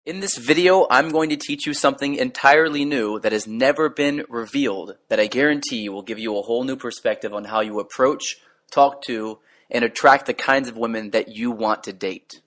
In this video, I'm going to teach you something entirely new that has never been revealed that I guarantee will give you a whole new perspective on how you approach, talk to, and attract the kinds of women that you want to date.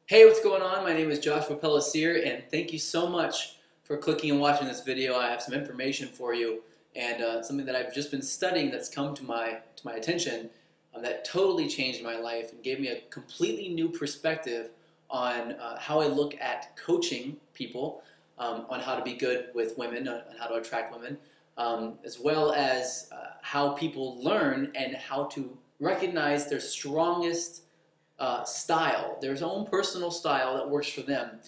Hey, what's going on? My name is Joshua Pellissier, and thank you so much for clicking and watching this video. I have some information for you, and something that I've just been studying that's come to my attention that totally changed my life and gave me a completely new perspective on how I look at coaching people, on how to be good with women, on how to attract women, as well as how people learn and how to recognize their strongest style, their own personal style that works for them.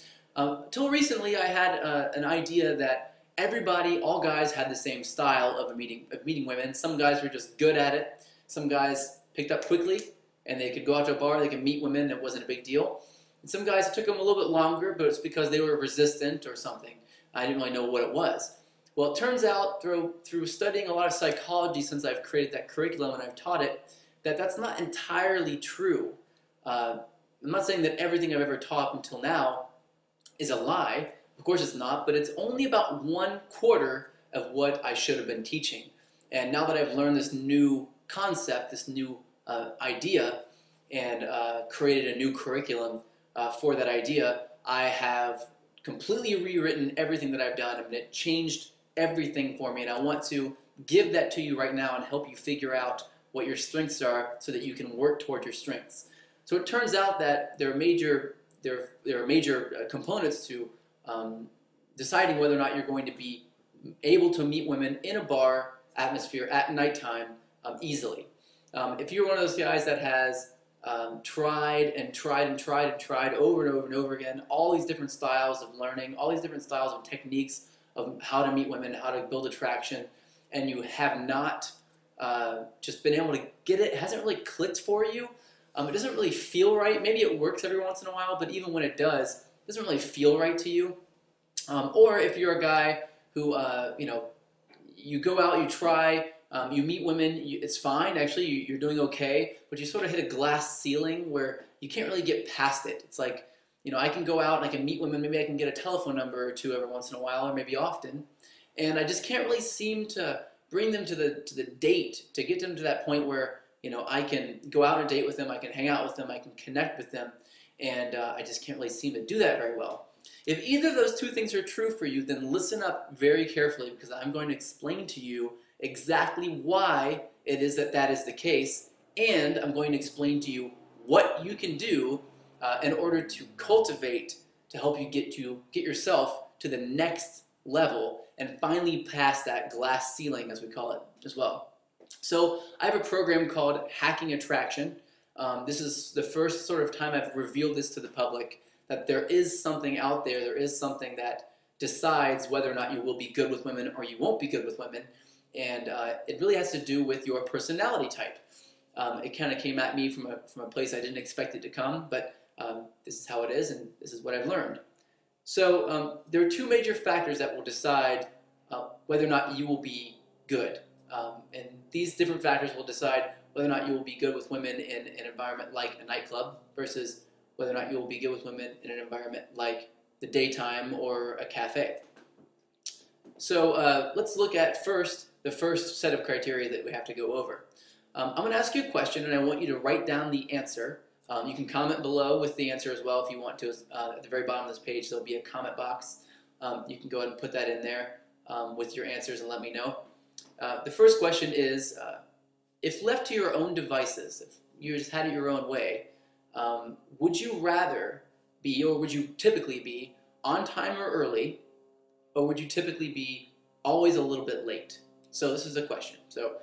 Till recently, I had an idea that everybody, all guys, had the same style of meeting women. Some guys were just good at it. Some guys picked up quickly, and they could go out to a bar, they could meet women, and it wasn't a big deal. And some guys, it took them a little bit longer, but it's because they were resistant or something. I didn't really know what it was. Well, it turns out through studying a lot of psychology since I've created that curriculum and I've taught it, that that's not entirely true. I'm not saying that everything I've ever taught until now is a lie. Of course it's not, but it's only about 1/4 of what I should have been teaching. And now that I've learned this new concept, this new idea, and created a new curriculum for that idea, I have completely rewritten everything that I've done. I mean, it changed everything for me, and I want to give that to you right now and help you figure out what your strengths are so that you can work toward your strengths. So it turns out that there are major components to deciding whether or not you're going to be able to meet women in a bar atmosphere at nighttime easily. If you're one of those guys that has tried over and over again, all these different styles of learning, all these different styles of techniques of how to meet women, how to build attraction, and you have not just been able to get it, hasn't really clicked for you, it doesn't really feel right. Maybe it works every once in a while, but even when it does, it doesn't really feel right to you. Or if you're a guy who, you go out, you try, you meet women, it's fine, actually, you're doing okay, but you sort of hit a glass ceiling where you can't really get past it. It's like, I can go out and I can meet women, maybe I can get a telephone number or two every once in a while, or maybe often, and I just can't really seem to bring them to the date, to get them to that point where, I can go out on a date with them, I can hang out with them, I can connect with them, and I just can't really seem to do that very well. If either of those two things are true for you, then listen up very carefully, because I'm going to explain to you exactly why it is that is the case, and I'm going to explain to you what you can do in order to cultivate, to help you get yourself to the next level and finally pass that glass ceiling, as we call it, as well. So I have a program called Hacking Attraction. This is the first sort of time I've revealed this to the public, that there is something out there, there is something that decides whether or not you will be good with women or you won't be good with women, and it really has to do with your personality type. It kind of came at me from a place I didn't expect it to come, but this is how it is, and this is what I've learned. So there are two major factors that will decide whether or not you will be good. And these different factors will decide whether or not you will be good with women in an environment like a nightclub versus whether or not you will be good with women in an environment like the daytime or a cafe. So let's look at the first set of criteria that we have to go over. I'm going to ask you a question, and I want you to write down the answer. You can comment below with the answer as well if you want to. At the very bottom of this page, there'll be a comment box. You can go ahead and put that in there with your answers and let me know. The first question is, if left to your own devices, if you just had it your own way, would you rather be, or would you typically be, on time or early, or would you typically be always a little bit late? So this is a question. So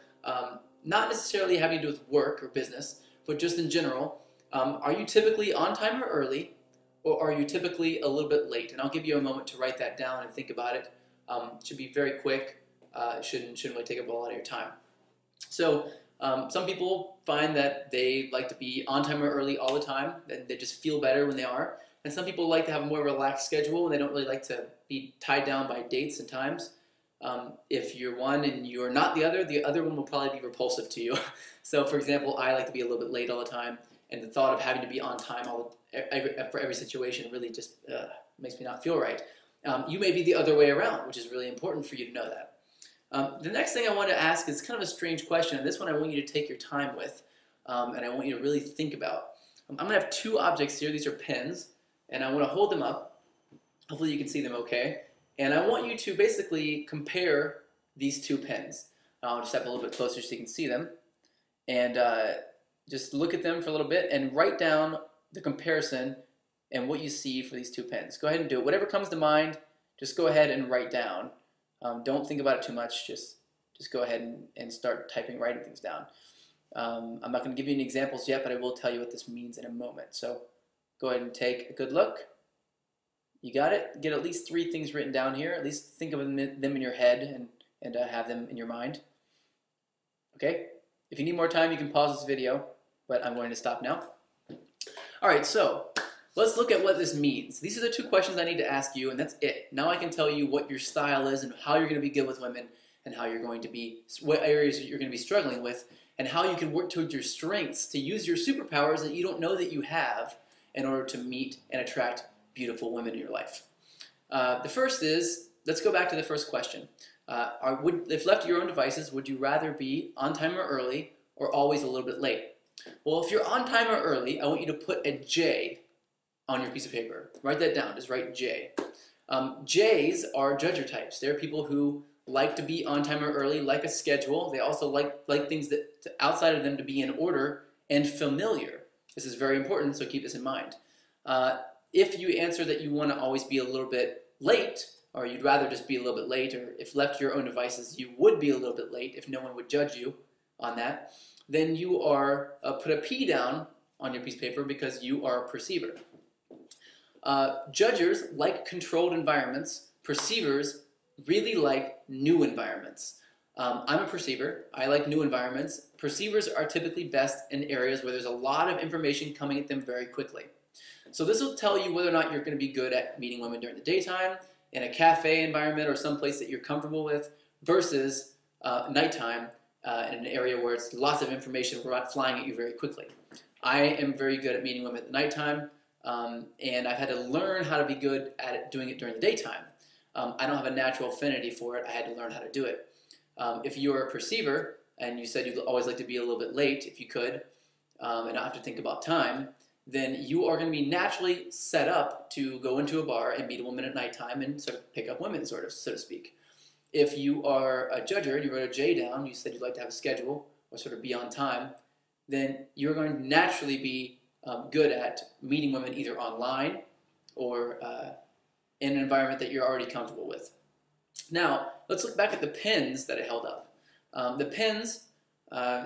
not necessarily having to do with work or business, but just in general, are you typically on time or early, or are you typically a little bit late? And I'll give you a moment to write that down and think about it. It should be very quick. Shouldn't really take up a lot of your time. So some people find that they like to be on time or early all the time, and they just feel better when they are. And some people like to have a more relaxed schedule, and they don't really like to be tied down by dates and times. If you're one and you're not the other one will probably be repulsive to you. So for example, I like to be a little bit late all the time, and the thought of having to be on time for every situation really just makes me not feel right. You may be the other way around, which is really important for you to know that. The next thing I want to ask is kind of a strange question, and this one I want you to take your time with, and I want you to really think about. I'm going to have two objects here. These are pens, and I want to hold them up. Hopefully you can see them okay. And I want you to basically compare these two pens. I'll just step a little bit closer so you can see them. And just look at them for a little bit and write down the comparison and what you see for these two pens. Go ahead and do it. Whatever comes to mind, just go ahead and write down. Don't think about it too much. Just go ahead and start writing things down. I'm not going to give you any examples yet, but I will tell you what this means in a moment. So go ahead and take a good look. You got it? Get at least 3 things written down here. At least think of them in your head and have them in your mind. Okay? If you need more time, you can pause this video, but I'm going to stop now. All right, so let's look at what this means. These are the 2 questions I need to ask you, and that's it. Now I can tell you what your style is and how you're going to be good with women and how you're going to be, what areas you're going to be struggling with, and how you can work towards your strengths to use your superpowers that you don't know that you have in order to meet and attract beautiful women in your life. The first is, let's go back to the first question. If left to your own devices, would you rather be on time or early or always a little bit late? Well, if you're on time or early, I want you to put a J on your piece of paper. Write that down. Just write J. J's are judger types. They're people who like to be on time or early, like a schedule. They also like things that outside of them to be in order and familiar. This is very important, so keep this in mind. If you answer that you want to always be a little bit late, or you'd rather just be a little bit late, or if left to your own devices, you would be a little bit late if no one would judge you on that, then you are, put a P down on your piece of paper because you are a perceiver. Judgers like controlled environments. Perceivers really like new environments. I'm a perceiver. I like new environments. Perceivers are typically best in areas where there's a lot of information coming at them very quickly. So this will tell you whether or not you're going to be good at meeting women during the daytime, in a cafe environment or someplace that you're comfortable with, versus nighttime in an area where it's lots of information flying at you very quickly. I am very good at meeting women at nighttime, and I've had to learn how to be good at doing it during the daytime. I don't have a natural affinity for it. I had to learn how to do it. If you're a perceiver, and you said you'd always like to be a little bit late, if you could, and not have to think about time, then you are going to be naturally set up to go into a bar and meet a woman at nighttime and sort of pick up women, sort of, so to speak. If you are a judger and you wrote a J down, you said you'd like to have a schedule or sort of be on time, then you're going to naturally be good at meeting women either online or in an environment that you're already comfortable with. Now, let's look back at the pens that I held up. The pens,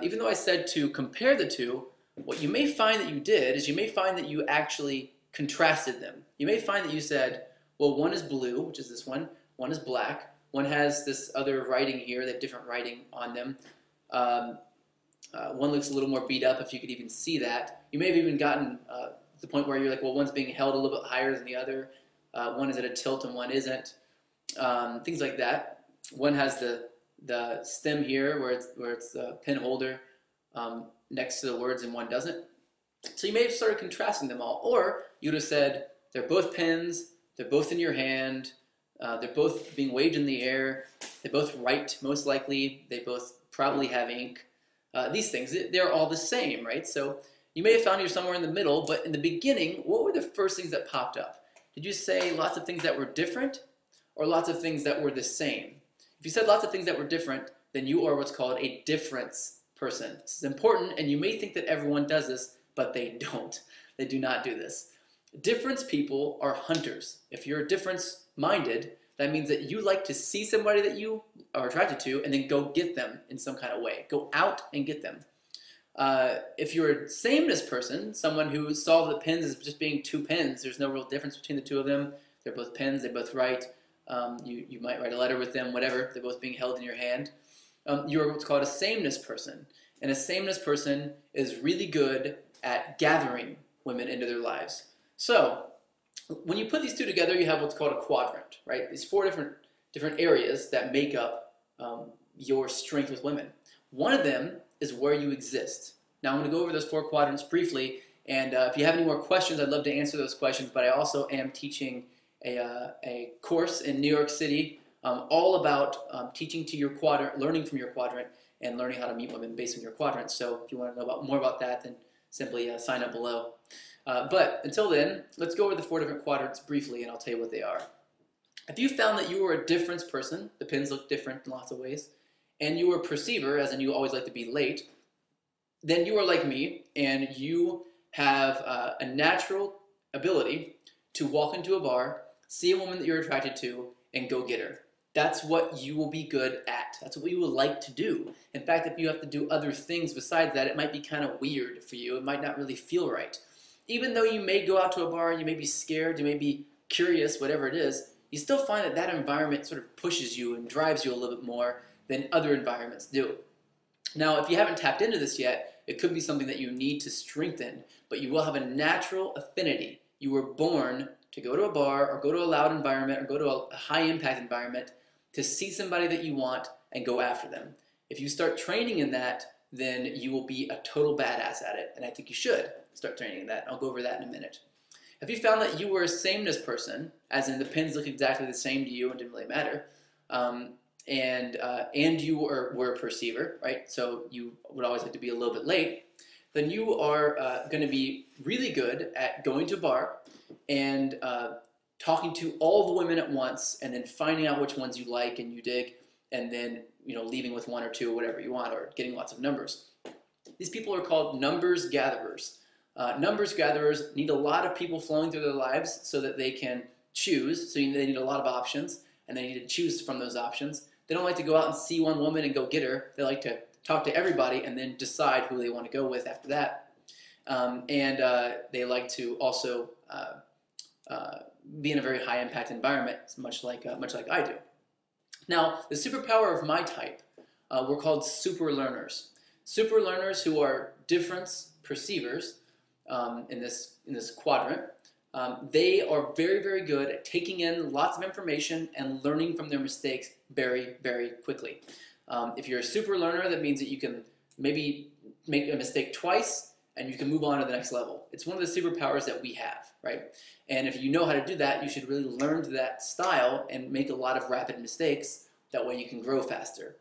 even though I said to compare the two, what you may find that you did is you may find that you actually contrasted them. You may find that you said, well, one is blue, which is this one is black, one has this other writing here, they have different writing on them. One looks a little more beat up, if you could even see that. You may have even gotten to the point where you're like, well, one's being held a little bit higher than the other, one is at a tilt and one isn't. Things like that. One has the stem here where it's the pen holder next to the words and one doesn't. So you may have started contrasting them all. Or you'd have said, they're both pens, they're both in your hand, they're both being waved in the air, they both write most likely, they both probably have ink. These things, they're all the same, right? So you may have found you're somewhere in the middle, but in the beginning, what were the first things that popped up? Did you say lots of things that were different or lots of things that were the same? If you said lots of things that were different, then you are what's called a difference person. This is important, and you may think that everyone does this, but they don't. They do not do this. Difference people are hunters. If you're difference-minded, that means that you like to see somebody that you are attracted to and then go get them in some kind of way. Go out and get them. If you're a sameness person, someone who saw the pens as just being 2 pens, there's no real difference between the 2 of them. They're both pens, they both write. You might write a letter with them, whatever. They're both being held in your hand. You're what's called a sameness person. And a sameness person is really good at gathering women into their lives. So when you put these 2 together, you have what's called a quadrant, right? These 4 different areas that make up your strength with women. One of them is where you exist. Now I'm going to go over those 4 quadrants briefly, And if you have any more questions, I'd love to answer those questions. But I also am teaching a course in New York City all about teaching to your quadrant, learning from your quadrant, and learning how to meet women based on your quadrant. So if you want to know more about that, then simply sign up below. But until then, let's go over the 4 different quadrants briefly, and I'll tell you what they are. If you found that you were a difference person, the pins look different in lots of ways, and you were a perceiver, as in you always like to be late, then you are like me, and you have a natural ability to walk into a bar, see a woman that you're attracted to, and go get her. That's what you will be good at. That's what you will like to do. In fact, if you have to do other things besides that, it might be kind of weird for you. It might not really feel right. Even though you may go out to a bar and you may be scared, you may be curious, whatever it is, you still find that that environment sort of pushes you and drives you a little bit more than other environments do. Now, if you haven't tapped into this yet, it could be something that you need to strengthen, but you will have a natural affinity. You were born to go to a bar or go to a loud environment or go to a high-impact environment to see somebody that you want and go after them. If you start training in that, then you will be a total badass at it, and I think you should start training in that. I'll go over that in a minute. If you found that you were a sameness person, as in the pins look exactly the same to you and didn't really matter, and you were a perceiver, right? So you would always like to be a little bit late, then you are going to be really good at going to a bar and talking to all the women at once, and then finding out which ones you like and you dig, and then leaving with 1 or 2 or whatever you want, or getting lots of numbers. These people are called numbers gatherers. Numbers gatherers need a lot of people flowing through their lives so that they can choose. So they need a lot of options, and they need to choose from those options. They don't like to go out and see one woman and go get her. They like to talk to everybody and then decide who they want to go with after that. They like to also be in a very high impact environment, much like I do. Now, the superpower of my type, we're called super learners. Super learners who are difference perceivers in this quadrant. They are very, very good at taking in lots of information and learning from their mistakes very, very quickly. If you're a super learner, that means that you can maybe make a mistake twice and you can move on to the next level. It's one of the superpowers that we have, right? And if you know how to do that, you should really learn to that style and make a lot of rapid mistakes. That way you can grow faster.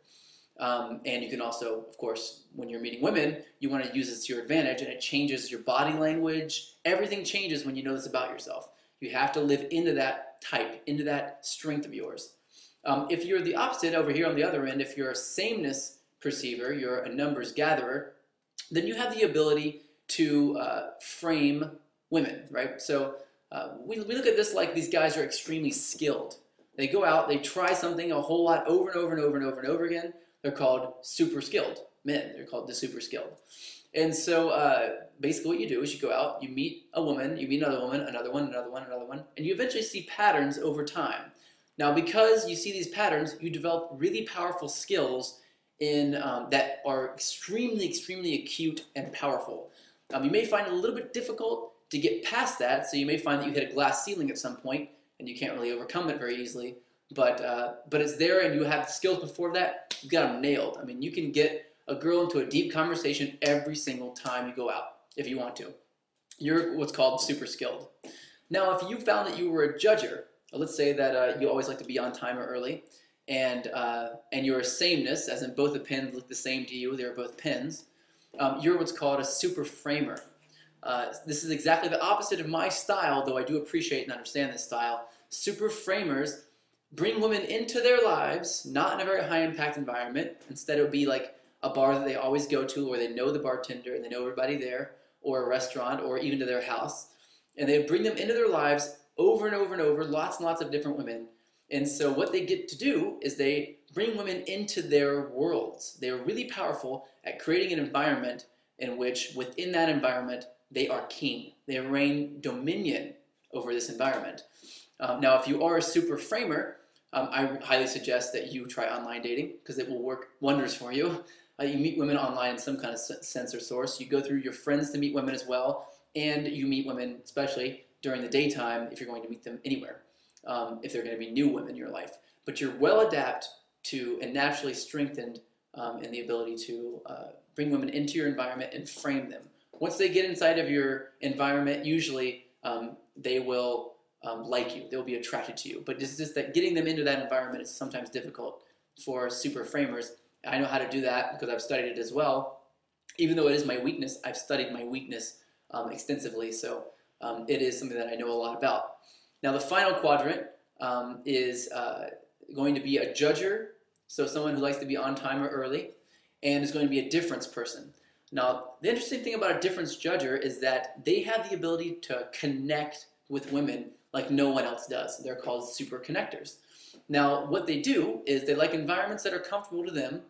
And you can also, of course, when you're meeting women, you want to use this to your advantage, and it changes your body language. Everything changes when you know this about yourself. You have to live into that type, into that strength of yours. If you're the opposite over here on the other end, if you're a sameness perceiver, you're a numbers gatherer, then you have the ability to frame women, right? So we look at this like these guys are extremely skilled. They go out, they try something a whole lot over and over and over and over and over again. They're called super skilled men. They're called the super skilled. And so basically what you do is you go out, you meet a woman, you meet another woman, another one, another one, another one, and you eventually see patterns over time. Now, because you see these patterns, you develop really powerful skills that are extremely, extremely acute and powerful. You may find it a little bit difficult to get past that, so you may find that you hit a glass ceiling at some point, and you can't really overcome it very easily. But it's there, and you have the skills before that, you got them nailed. I mean, you can get a girl into a deep conversation every single time you go out, if you want to. You're what's called super skilled. Now, if you found that you were a judger, let's say that you always like to be on time or early, and you're a sameness, as in both the pins look the same to you, they're both pins, you're what's called a super framer. This is exactly the opposite of my style, though I do appreciate and understand this style. Super framers bring women into their lives, not in a very high-impact environment. Instead, it would be like a bar that they always go to where they know the bartender and they know everybody there, or a restaurant, or even to their house. And they bring them into their lives over and over and over, lots and lots of different women. And so what they get to do is they bring women into their worlds. They are really powerful at creating an environment in which, within that environment, they are king. They reign dominion over this environment. Now, if you are a super framer, I highly suggest that you try online dating because it will work wonders for you. You meet women online in some kind of sense or source. You go through your friends to meet women as well, and you meet women, especially during the daytime, if you're going to meet them anywhere, if they're going to be new women in your life. But you're well adapted to and naturally strengthened in the ability to bring women into your environment and frame them once they get inside of your environment, usually they will like you. They'll be attracted to you. But it's just that getting them into that environment is sometimes difficult for super framers. I know how to do that because I've studied it as well. Even though it is my weakness, I've studied my weakness extensively. So it is something that I know a lot about. Now the final quadrant is going to be a judger, so someone who likes to be on time or early, and is going to be a difference person. Now, the interesting thing about a difference judger is that they have the ability to connect with women like no one else does. They're called super connectors. Now, what they do is they like environments that are comfortable to them,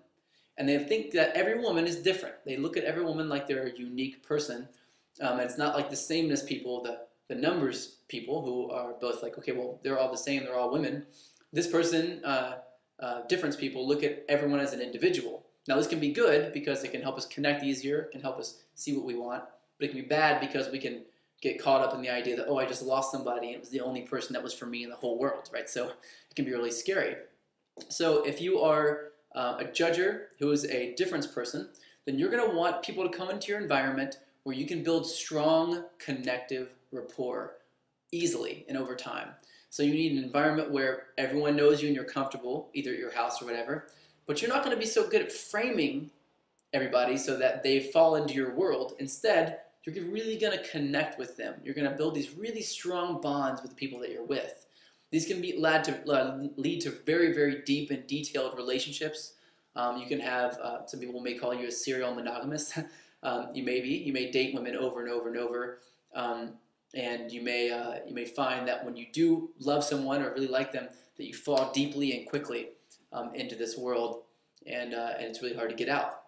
and they think that every woman is different. They look at every woman like they're a unique person. And it's not like the sameness people, the numbers people who are both like, okay, well, they're all the same, they're all women. This person, difference people, look at everyone as an individual. Now this can be good because it can help us connect easier, can help us see what we want, but it can be bad because we can get caught up in the idea that, oh, I just lost somebody and it was the only person that was for me in the whole world, right? So it can be really scary. So if you are a judger who is a difference person, then you're going to want people to come into your environment where you can build strong connective rapport easily and over time. So you need an environment where everyone knows you and you're comfortable, either at your house or whatever, but you're not going to be so good at framing everybody so that they fall into your world. Instead, you're really going to connect with them. You're going to build these really strong bonds with the people that you're with. These can be lead to very, very deep and detailed relationships. You can have, some people may call you a serial monogamist. You may date women over and over and over. And you may find that when you do love someone or really like them, that you fall deeply and quickly into this world, and it's really hard to get out.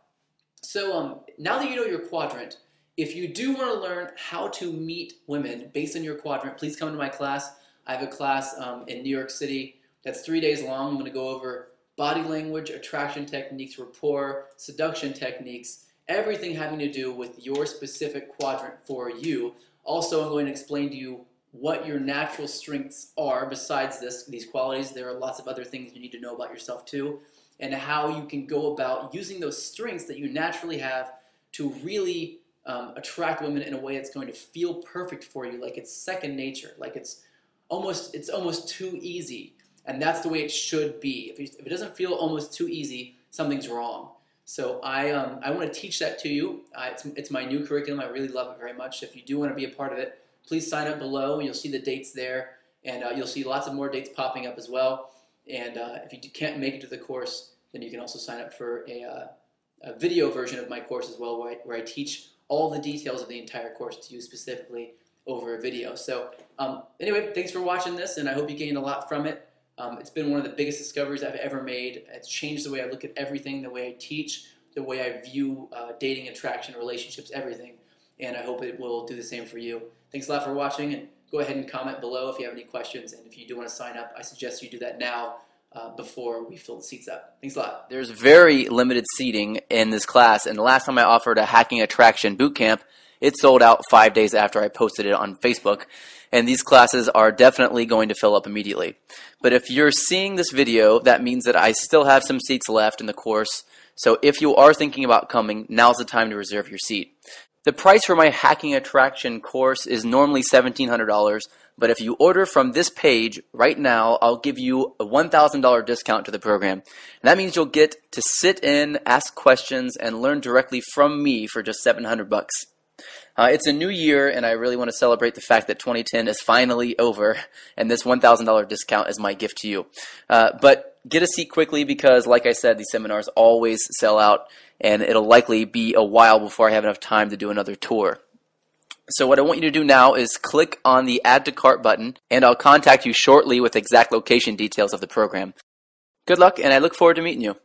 So now that you know your quadrant, if you do want to learn how to meet women based on your quadrant, please come to my class. I have a class in New York City that's 3 days long. I'm going to go over body language, attraction techniques, rapport, seduction techniques, everything having to do with your specific quadrant for you. Also, I'm going to explain to you what your natural strengths are besides these qualities. There are lots of other things you need to know about yourself too, and how you can go about using those strengths that you naturally have to really attract women in a way that's going to feel perfect for you, like it's second nature, like it's almost too easy. And that's the way it should be. If it doesn't feel almost too easy, something's wrong. So I want to teach that to you. It's my new curriculum. I really love it very much. If you do want to be a part of it, please sign up below. You'll see the dates there, and you'll see lots of more dates popping up as well. And if you can't make it to the course, then you can also sign up for a video version of my course as well, where I teach all the details of the entire course to you specifically over a video. So anyway, thanks for watching this, and I hope you gained a lot from it. It's been one of the biggest discoveries I've ever made. It's changed the way I look at everything, the way I teach, the way I view dating, attraction, relationships, everything. And I hope it will do the same for you. Thanks a lot for watching, and go ahead and comment below if you have any questions. And if you do want to sign up, I suggest you do that now before we fill the seats up. Thanks a lot. There's very limited seating in this class, and the last time I offered a Hacking Attraction Bootcamp, it sold out 5 days after I posted it on Facebook. And these classes are definitely going to fill up immediately. But if you're seeing this video, that means that I still have some seats left in the course. So if you are thinking about coming, now's the time to reserve your seat. The price for my Hacking Attraction course is normally $1,700, but if you order from this page right now, I'll give you a $1,000 discount to the program. And that means you'll get to sit in, ask questions, and learn directly from me for just $700. It's a new year, and I really want to celebrate the fact that 2010 is finally over, and this $1,000 discount is my gift to you. But get a seat quickly because, like I said, these seminars always sell out, and it'll likely be a while before I have enough time to do another tour. So what I want you to do now is click on the Add to Cart button, and I'll contact you shortly with exact location details of the program. Good luck, and I look forward to meeting you.